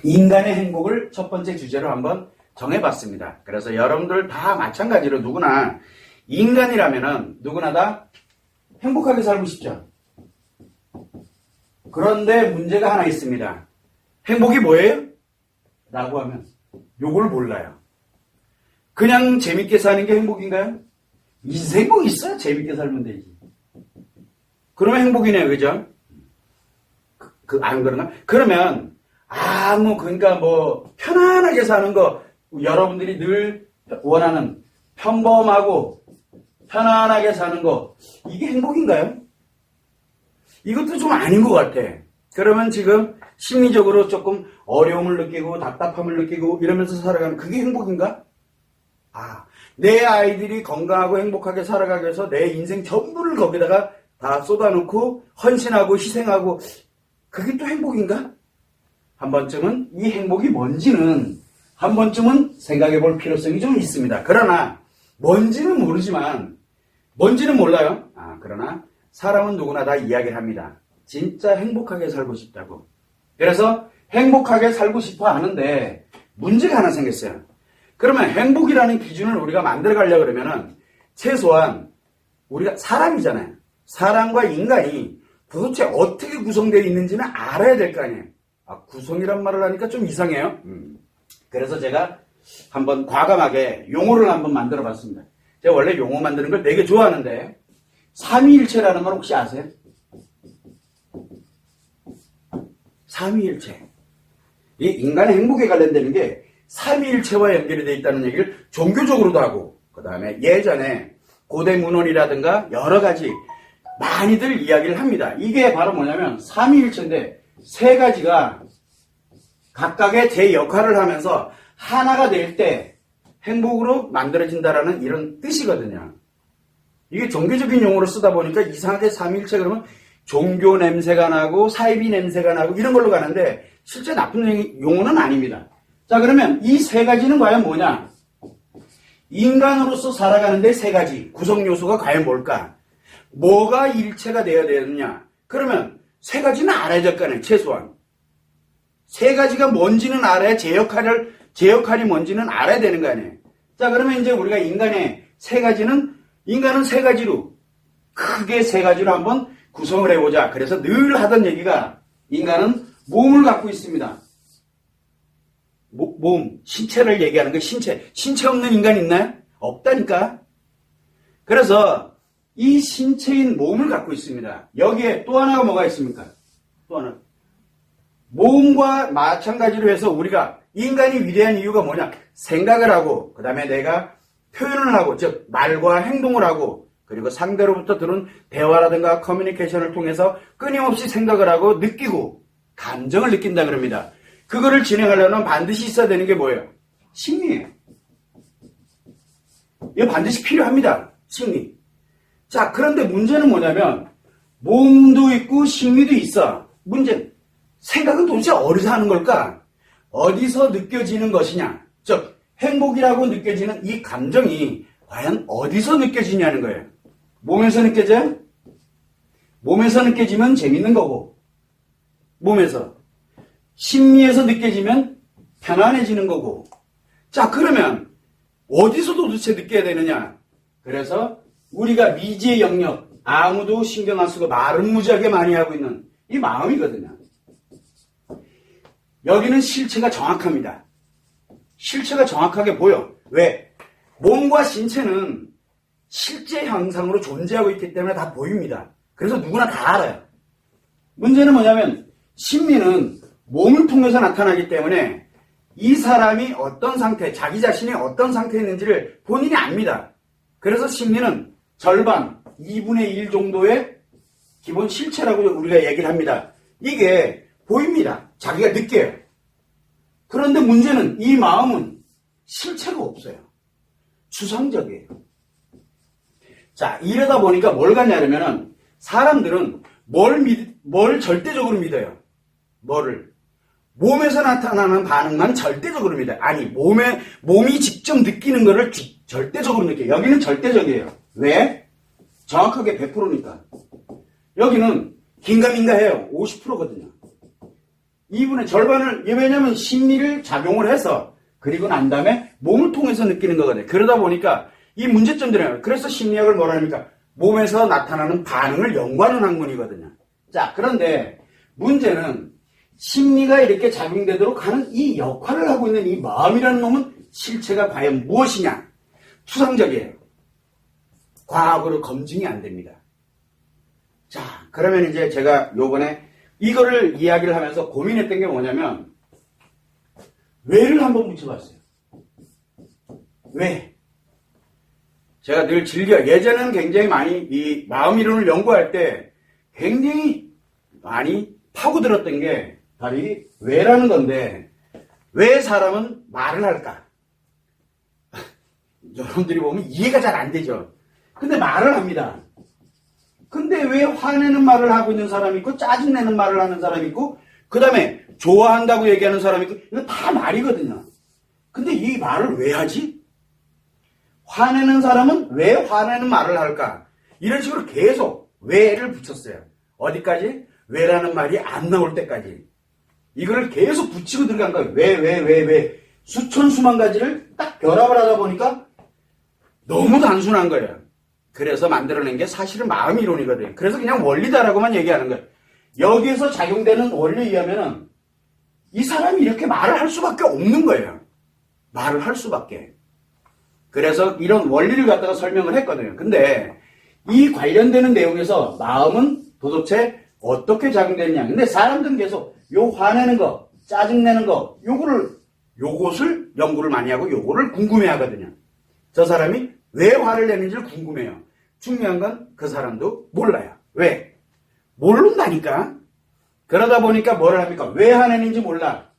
인간의 행복을 첫 번째 주제로 한번 정해봤습니다. 그래서 여러분들 다 마찬가지로 누구나 인간이라면은 누구나 다 행복하게 살고 싶죠. 그런데 문제가 하나 있습니다. 행복이 뭐예요? 라고 하면 요걸 몰라요. 그냥 재밌게 사는 게 행복인가요? 행복이 있어요? 재밌게 살면 되지. 그러면 행복이네요. 그죠? 안 그런가? 그러면 그러니까 뭐 편안하게 사는 거 여러분들이 늘 원하는 평범하고 편안하게 사는 거 이게 행복인가요? 이것도 좀 아닌 것 같아. 그러면 지금 심리적으로 조금 어려움을 느끼고 답답함을 느끼고 이러면서 살아가는 그게 행복인가? 내 아이들이 건강하고 행복하게 살아가기 위해서 내 인생 전부를 거기다가 다 쏟아놓고 헌신하고 희생하고 그게 또 행복인가? 한 번쯤은 이 행복이 뭔지는 한 번쯤은 생각해 볼 필요성이 좀 있습니다. 그러나 뭔지는 모르지만 뭔지는 몰라요. 그러나 사람은 누구나 다 이야기를 합니다. 진짜 행복하게 살고 싶다고. 그래서 행복하게 살고 싶어 하는데 문제가 하나 생겼어요. 그러면 행복이라는 기준을 우리가 만들어 가려고 그러면은 최소한 우리가 사람이잖아요. 사람과 인간이 도대체 어떻게 구성되어 있는지는 알아야 될 거 아니에요. 구성이란 말을 하니까 좀 이상해요. 그래서 제가 한번 과감하게 용어를 한번 만들어 봤습니다. 제가 원래 용어 만드는 걸 되게 좋아하는데 삼위일체라는 걸 혹시 아세요? 삼위일체. 이 인간의 행복에 관련되는 게 삼위일체와 연결이 되어 있다는 얘기를 종교적으로도 하고 그 다음에 예전에 고대 문헌이라든가 여러 가지 많이들 이야기를 합니다. 이게 바로 뭐냐면 삼위일체인데 세 가지가 각각의 제 역할을 하면서 하나가 될 때 행복으로 만들어진다라는 이런 뜻이거든요. 이게 종교적인 용어로 쓰다 보니까 이상하게 삼위일체 그러면 종교 냄새가 나고 사이비 냄새가 나고 이런 걸로 가는데 실제 나쁜 용어는 아닙니다. 자, 그러면 이 세 가지는 과연 뭐냐? 인간으로서 살아가는데 세 가지 구성 요소가 과연 뭘까? 뭐가 일체가 되어야 되느냐? 그러면 세 가지는 알아야 될 거 아니에요, 최소한. 세 가지가 뭔지는 알아야 제 역할이 뭔지는 알아야 되는 거 아니에요. 자, 그러면 이제 우리가 인간은 세 가지로, 크게 세 가지로 한번 구성을 해보자. 그래서 늘 하던 얘기가 인간은 몸을 갖고 있습니다. 몸, 신체를 얘기하는 거 신체 없는 인간 있나요? 없다니까. 그래서 이 신체인 몸을 갖고 있습니다. 여기에 또 하나가 뭐가 있습니까? 또 하나. 몸과 마찬가지로 해서 우리가 인간이 위대한 이유가 뭐냐? 생각을 하고 그 다음에 내가 표현을 하고 즉 말과 행동을 하고 그리고 상대로부터 들은 대화라든가 커뮤니케이션을 통해서 끊임없이 생각을 하고 느끼고 감정을 느낀다 그럽니다. 그거를 진행하려면 반드시 있어야 되는 게 뭐예요? 심리예요. 이거 반드시 필요합니다. 심리. 자, 그런데 문제는 뭐냐면 몸도 있고 심리도 있어. 문제는 생각은 도대체 어디서 하는 걸까? 어디서 느껴지는 것이냐? 즉 행복이라고 느껴지는 이 감정이 과연 어디서 느껴지냐는 거예요. 몸에서 느껴져요? 몸에서 느껴지면 재밌는 거고 몸에서 심리에서 느껴지면 편안해지는 거고 자 그러면 어디서 도대체 느껴야 되느냐? 그래서 우리가 미지의 영역 아무도 신경 안 쓰고 말은 무지하게 많이 하고 있는 이 마음이거든요. 여기는 실체가 정확합니다. 실체가 정확하게 보여. 왜? 몸과 신체는 실제 형상으로 존재하고 있기 때문에 다 보입니다. 그래서 누구나 다 알아요. 문제는 뭐냐면 심리는 몸을 통해서 나타나기 때문에 이 사람이 어떤 상태, 자기 자신이 어떤 상태에 있는지를 본인이 압니다. 그래서 심리는 절반, 2분의 1 정도의 기본 실체라고 우리가 얘기를 합니다. 이게 보입니다. 자기가 느껴요. 그런데 문제는 이 마음은 실체가 없어요. 추상적이에요. 자, 이러다 보니까 뭘 갖냐면은 사람들은 뭘 절대적으로 믿어요. 뭐를? 몸에서 나타나는 반응만 절대적으로 믿어요. 아니, 몸이 직접 느끼는 거를 절대적으로 느껴요. 여기는 절대적이에요. 왜? 정확하게 100%니까. 여기는 긴가민가해요. 50%거든요. 2분의 절반을, 왜냐면 심리를 작용을 해서, 그리고 난 다음에 몸을 통해서 느끼는 거거든요. 그러다 보니까 이 문제점들이에요. 그래서 심리학을 뭐라 합니까? 몸에서 나타나는 반응을 연구하는 학문이거든요. 자, 그런데 문제는 심리가 이렇게 작용되도록 하는 이 역할을 하고 있는 이 마음이라는 놈은 실체가 과연 무엇이냐? 추상적이에요. 과학으로 검증이 안 됩니다. 자, 그러면 이제 제가 요번에 이거를 이야기를 하면서 고민했던 게 뭐냐면, 왜를 한번 묻혀봤어요. 왜? 제가 늘 예전에는 굉장히 많이 이 마음 이론을 연구할 때 굉장히 많이 파고들었던 게 바로 이 왜라는 건데, 왜 사람은 말을 할까? 여러분들이 보면 이해가 잘 안 되죠. 근데 말을 합니다. 근데 왜 화내는 말을 하고 있는 사람이 있고, 짜증내는 말을 하는 사람이 있고, 그 다음에 좋아한다고 얘기하는 사람이 있고, 이거 다 말이거든요. 근데 이 말을 왜 하지? 화내는 사람은 왜 화내는 말을 할까? 이런 식으로 계속 왜를 붙였어요. 어디까지? 왜라는 말이 안 나올 때까지. 이거를 계속 붙이고 들어간 거예요. 왜. 수천 수만 가지를 딱 결합을 하다 보니까 너무 단순한 거예요. 그래서 만들어낸 게 사실은 마음 이론이거든요. 그래서 그냥 원리다라고만 얘기하는 거예요. 여기에서 작용되는 원리에 의하면은 이 사람이 이렇게 말을 할 수밖에 없는 거예요. 말을 할 수밖에. 그래서 이런 원리를 갖다가 설명을 했거든요. 근데 이 관련되는 내용에서 마음은 도대체 어떻게 작용되느냐. 근데 사람들은 계속 요 화내는 거, 짜증내는 거, 요것을 연구를 많이 하고 요거를 궁금해 하거든요. 저 사람이 왜 화를 내는지를 궁금해요. 중요한 건 그 사람도 몰라요. 왜? 모른다니까. 그러다 보니까 뭐를 합니까? 왜 화내는지 몰라.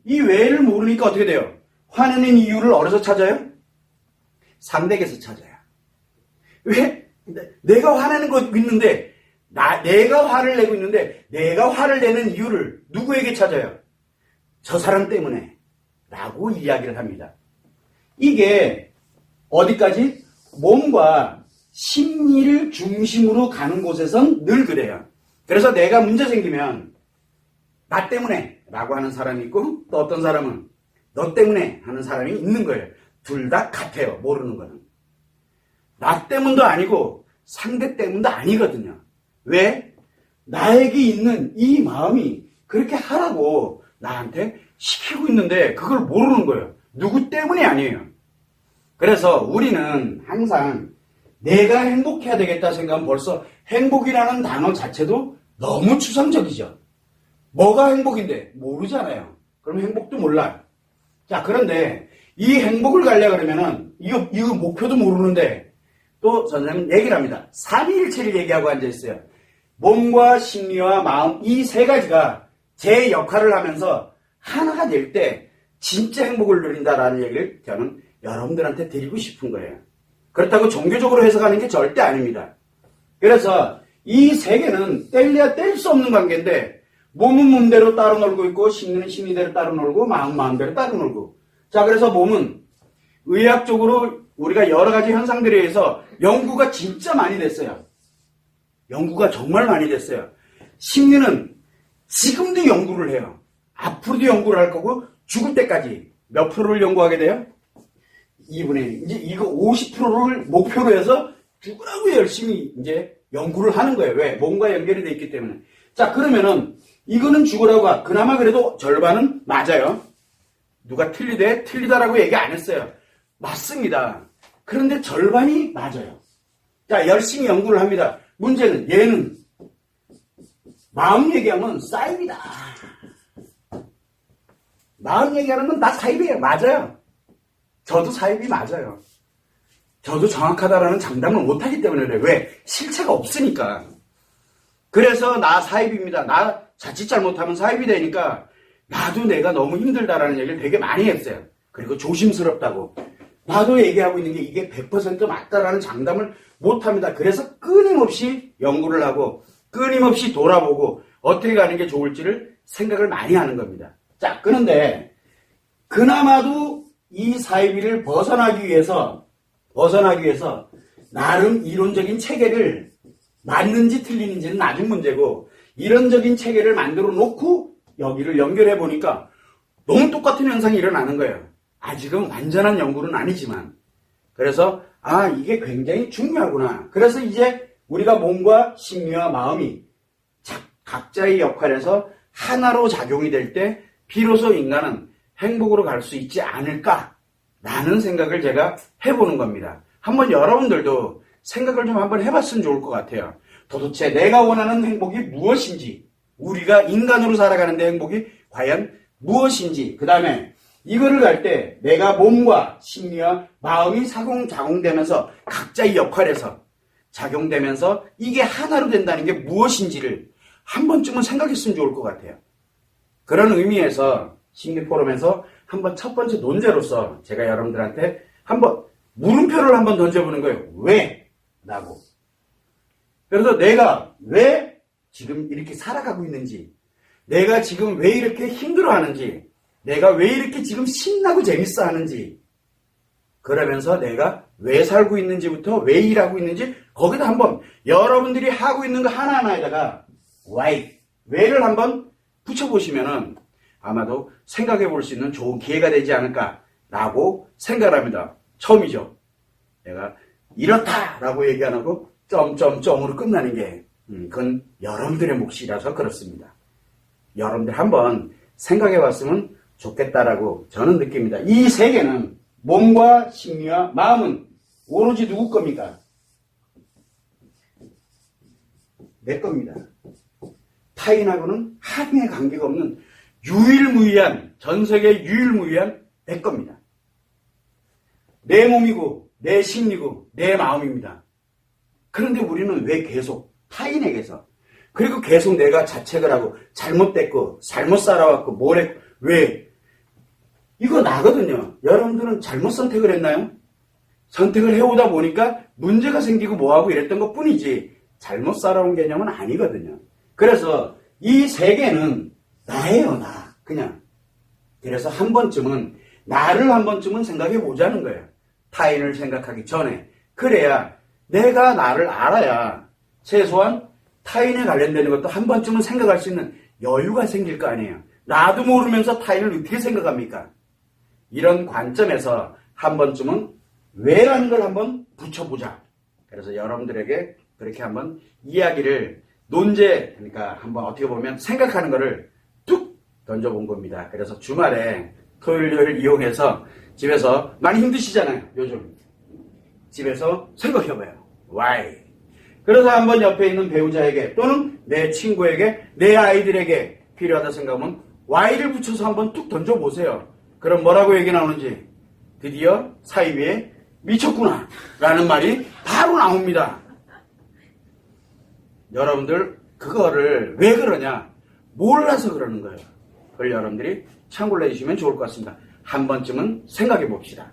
이 왜를 모르니까 어떻게 돼요? 화내는 이유를 어디서 찾아요? 상대에게서 찾아요. 왜? 내가 화내는 거 있는데, 내가 화를 내고 있는데, 내가 화를 내는 이유를 누구에게 찾아요? 저 사람 때문에. 라고 이야기를 합니다. 이게 어디까지? 몸과 심리를 중심으로 가는 곳에선 늘 그래요. 그래서 내가 문제 생기면 나 때문에 라고 하는 사람이 있고, 또 어떤 사람은 너 때문에 하는 사람이 있는 거예요. 둘 다 같아요. 모르는 거는. 나 때문도 아니고 상대 때문도 아니거든요. 왜? 나에게 있는 이 마음이 그렇게 하라고 나한테 시키고 있는데 그걸 모르는 거예요. 누구 때문이 아니에요. 그래서 우리는 항상 내가 행복해야 되겠다 생각하면 벌써 행복이라는 단어 자체도 너무 추상적이죠. 뭐가 행복인데? 모르잖아요. 그럼 행복도 몰라요. 자, 그런데 이 행복을 가려고 그러면은 이거 목표도 모르는데 또 선생님은 얘기를 합니다. 삼위일체를 얘기하고 앉아있어요. 몸과 심리와 마음 이 세 가지가 제 역할을 하면서 하나가 될 때 진짜 행복을 누린다라는 얘기를 저는 여러분들한테 드리고 싶은 거예요. 그렇다고 종교적으로 해석하는 게 절대 아닙니다. 그래서 이 세 개는 뗄래야 뗄 수 없는 관계인데 몸은 몸대로 따로 놀고 있고 심리는 심리대로 따로 놀고 마음은 마음대로 따로 놀고. 자, 그래서 몸은 의학적으로 우리가 여러 가지 현상들에 의해서 연구가 진짜 많이 됐어요. 연구가 정말 많이 됐어요. 심리는 지금도 연구를 해요. 앞으로도 연구를 할 거고 죽을 때까지 몇 프로를 연구하게 돼요? 2분의 1. 이제 이거 50%를 목표로 해서 죽으라고 열심히 이제 연구를 하는 거예요. 왜? 몸과 연결이 돼 있기 때문에. 자, 그러면은 이거는 죽으라고 그나마 그래도 절반은 맞아요. 누가 틀리다라고 얘기 안 했어요. 맞습니다. 그런데 절반이 맞아요. 자, 열심히 연구를 합니다. 문제는 얘는 마음 얘기하면 사입이다. 마음 얘기하는 건 다 사입이에요. 맞아요. 저도 사입이 맞아요. 저도 정확하다라는 장담을 못하기 때문에 그래요. 왜? 실체가 없으니까. 그래서 나 사입입니다. 나 자칫 잘못하면 사입이 되니까 나도 내가 너무 힘들다라는 얘기를 되게 많이 했어요. 그리고 조심스럽다고. 나도 얘기하고 있는 게 이게 100% 맞다라는 장담을 못합니다. 그래서 끊임없이 연구를 하고 끊임없이 돌아보고 어떻게 가는 게 좋을지를 생각을 많이 하는 겁니다. 자, 그런데 그나마도 이 사이비를 벗어나기 위해서 나름 이론적인 체계를 맞는지 틀리는지는 나중 문제고 이론적인 체계를 만들어 놓고 여기를 연결해 보니까 너무 똑같은 현상이 일어나는 거예요. 아직은 완전한 연구는 아니지만. 그래서 이게 굉장히 중요하구나. 그래서 이제 우리가 몸과 심리와 마음이 각자의 역할에서 하나로 작용이 될 때 비로소 인간은 행복으로 갈 수 있지 않을까라는 생각을 제가 해보는 겁니다. 한번 여러분들도 생각을 좀 한번 해봤으면 좋을 것 같아요. 도대체 내가 원하는 행복이 무엇인지, 우리가 인간으로 살아가는데 행복이 과연 무엇인지, 그 다음에 이거를 갈 때 내가 몸과 심리와 마음이 작용되면서 각자의 역할에서 작용되면서 이게 하나로 된다는 게 무엇인지를 한 번쯤은 생각했으면 좋을 것 같아요. 그런 의미에서 심리포럼에서 한번 첫 번째 논제로서 제가 여러분들한테 한번 물음표를 한번 던져보는 거예요. 왜? 라고. 그래서 내가 왜 지금 이렇게 살아가고 있는지, 내가 지금 왜 이렇게 힘들어하는지, 내가 왜 이렇게 지금 신나고 재밌어 하는지, 그러면서 내가 왜 살고 있는지부터 왜 일하고 있는지 거기다 한번 여러분들이 하고 있는 거 하나하나에다가 why, 왜를 한번 붙여보시면은 아마도 생각해 볼 수 있는 좋은 기회가 되지 않을까라고 생각을 합니다. 처음이죠. 내가 이렇다라고 얘기 안 하고 점점점으로 끝나는 게 그건 여러분들의 몫이라서 그렇습니다. 여러분들 한번 생각해 봤으면 좋겠다라고 저는 느낍니다. 이 세계는 몸과 심리와 마음은 오로지 누구 겁니까? 내 겁니다. 타인하고는 하등의 관계가 없는 유일무이한, 전세계 유일무이한 내 겁니다. 내 몸이고 내 심리고 내 마음입니다. 그런데 우리는 왜 계속 타인에게서, 그리고 계속 내가 자책을 하고 잘못됐고 잘못 살아왔고 뭘 했고, 왜? 이거 나거든요. 여러분들은 잘못 선택을 했나요? 선택을 해오다 보니까 문제가 생기고 뭐하고 이랬던 것 뿐이지 잘못 살아온 개념은 아니거든요. 그래서 이 세계는 나예요, 나. 그냥. 그래서 한 번쯤은 나를 한 번쯤은 생각해 보자는 거예요. 타인을 생각하기 전에. 그래야 내가 나를 알아야 최소한 타인에 관련되는 것도 한 번쯤은 생각할 수 있는 여유가 생길 거 아니에요. 나도 모르면서 타인을 어떻게 생각합니까? 이런 관점에서 한 번쯤은 왜라는 걸 한번 붙여보자. 그래서 여러분들에게 그렇게 한번 이야기를 논제, 그러니까 한번 어떻게 보면 생각하는 거를 뚝 던져본 겁니다. 그래서 주말에 토요일 이용해서 집에서 많이 힘드시잖아요. 요즘 집에서 생각해봐요. Why? 그래서 한번 옆에 있는 배우자에게 또는 내 친구에게, 내 아이들에게 필요하다 생각하면 Why를 붙여서 한번 뚝 던져보세요. 그럼 뭐라고 얘기 나오는지, 드디어 사이비에 미쳤구나 라는 말이 바로 나옵니다. 여러분들 그거를 왜 그러냐, 몰라서 그러는 거예요. 그걸 여러분들이 참고를 해주시면 좋을 것 같습니다. 한 번쯤은 생각해 봅시다.